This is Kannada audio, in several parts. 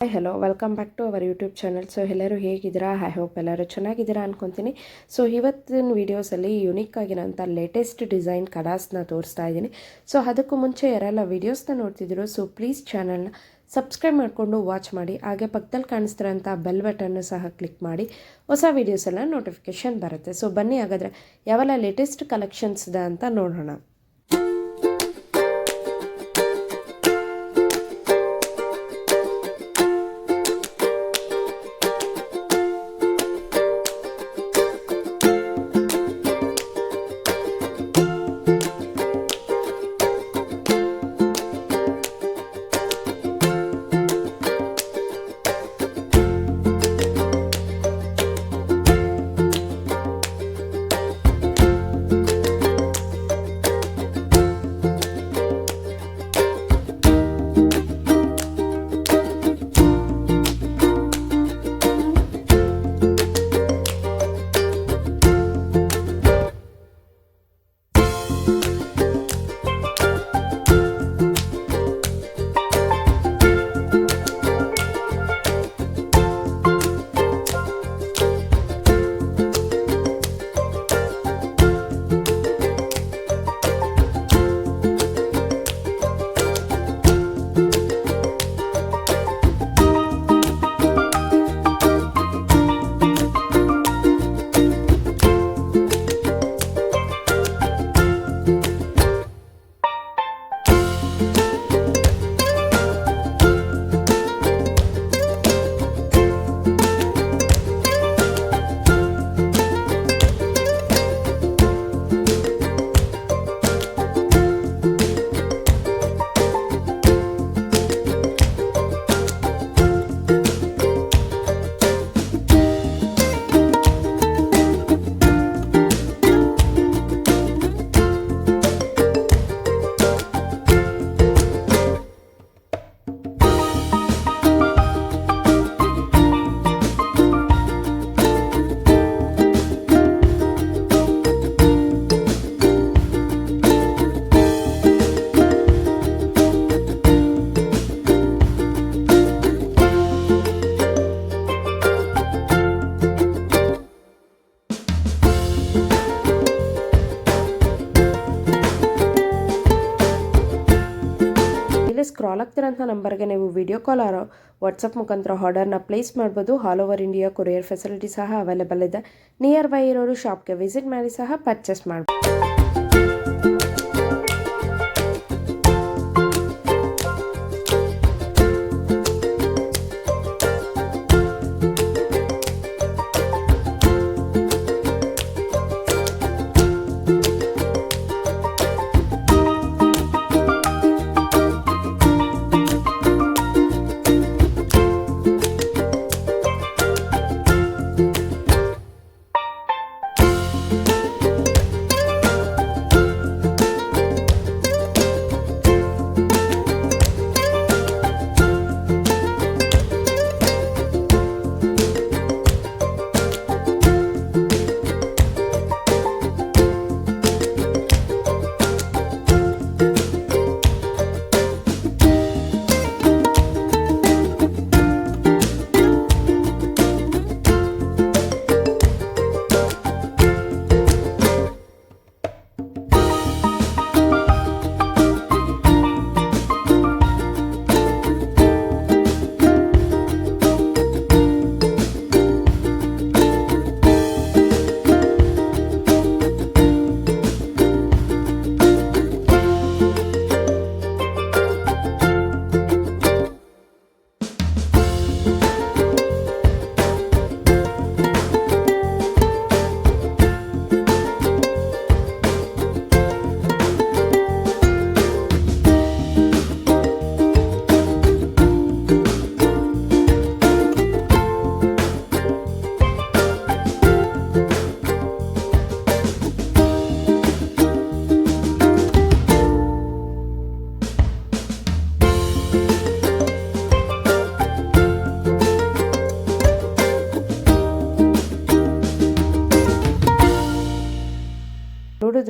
Hi hello welcome back to our YouTube channel. So ಎಲ್ಲರೂ ಹೇಗಿದ್ದೀರಾ? ಐ ಹೋಪ್ ಎಲ್ಲರೂ ಚೆನ್ನಾಗಿದ್ದೀರಾ ಅನ್ಕೊತೀನಿ. ಸೊ ಇವತ್ತಿನ ವೀಡಿಯೋಸಲ್ಲಿ ಯುನೀಕ್ ಆಗಿರೋಂಥ ಲೇಟೆಸ್ಟ್ ಡಿಸೈನ್ ಕಡಾಸ್ನ ತೋರಿಸ್ತಾ ಇದ್ದೀನಿ. ಸೊ ಅದಕ್ಕೂ ಮುಂಚೆ ಯಾರೆಲ್ಲ ವೀಡಿಯೋಸ್ನ ನೋಡ್ತಿದ್ರು ಸೊ ಪ್ಲೀಸ್ ಚಾನಲ್ನ ಸಬ್ಸ್ಕ್ರೈಬ್ ಮಾಡಿಕೊಂಡು ವಾಚ್ ಮಾಡಿ. ಹಾಗೆ ಪಕ್ಕದಲ್ಲಿ ಕಾಣಿಸ್ತಿರೋಂಥ ಬೆಲ್ ಬಟನ್ನು ಸಹ ಕ್ಲಿಕ್ ಮಾಡಿ, ಹೊಸ ವೀಡಿಯೋಸ್ ಎಲ್ಲ ನೋಟಿಫಿಕೇಷನ್ ಬರುತ್ತೆ. ಸೊ ಬನ್ನಿ ಹಾಗಾದರೆ ಯಾವೆಲ್ಲ ಲೇಟೆಸ್ಟ್ ಕಲೆಕ್ಷನ್ಸ್ ಇದೆ ಅಂತ ನೋಡೋಣ. ಸ್ಕ್ರಾಲ್ ಆಗ್ತಿರೋಂಥ ನಂಬರ್ಗೆ ನೀವು ವಿಡಿಯೋ ಕಾಲ್ ಆರೋ ವಾಟ್ಸಪ್ ಮುಖಾಂತರ ಆರ್ಡರ್ನ ಪ್ಲೇಸ್ ಮಾಡ್ಬೋದು. All over India courier facility ಸಹ ಅವೈಲೇಬಲ್ ಇದೆ. ನಿಯರ್ ಬೈ ಇರೋರು ಶಾಪ್ಗೆ ವಿಸಿಟ್ ಮಾಡಿ ಸಹ ಪರ್ಚೇಸ್ ಮಾಡ್ಬೋದು.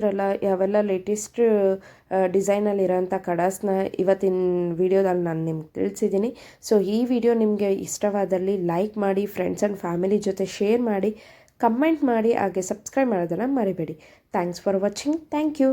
ನೋಡಿದ್ರಲ್ಲ ಯಾವೆಲ್ಲ ಲೇಟೆಸ್ಟ್ ಡಿಸೈನಲ್ಲಿರೋಂಥ ಕಡಾಸ್ನ ಇವತ್ತಿನ ವಿಡಿಯೋದಲ್ಲಿ ನಾನು ನಿಮ್ಗೆ ತಿಳಿಸಿದ್ದೀನಿ. ಸೊ ಈ ವಿಡಿಯೋ ನಿಮಗೆ ಇಷ್ಟವಾದಲ್ಲಿ ಲೈಕ್ ಮಾಡಿ, ಫ್ರೆಂಡ್ಸ್ ಆ್ಯಂಡ್ ಫ್ಯಾಮಿಲಿ ಜೊತೆ ಶೇರ್ ಮಾಡಿ, ಕಮೆಂಟ್ ಮಾಡಿ, ಹಾಗೆ ಸಬ್ಸ್ಕ್ರೈಬ್ ಮಾಡೋದನ್ನು ಮರಿಬೇಡಿ. Thanks for watching. Thank you.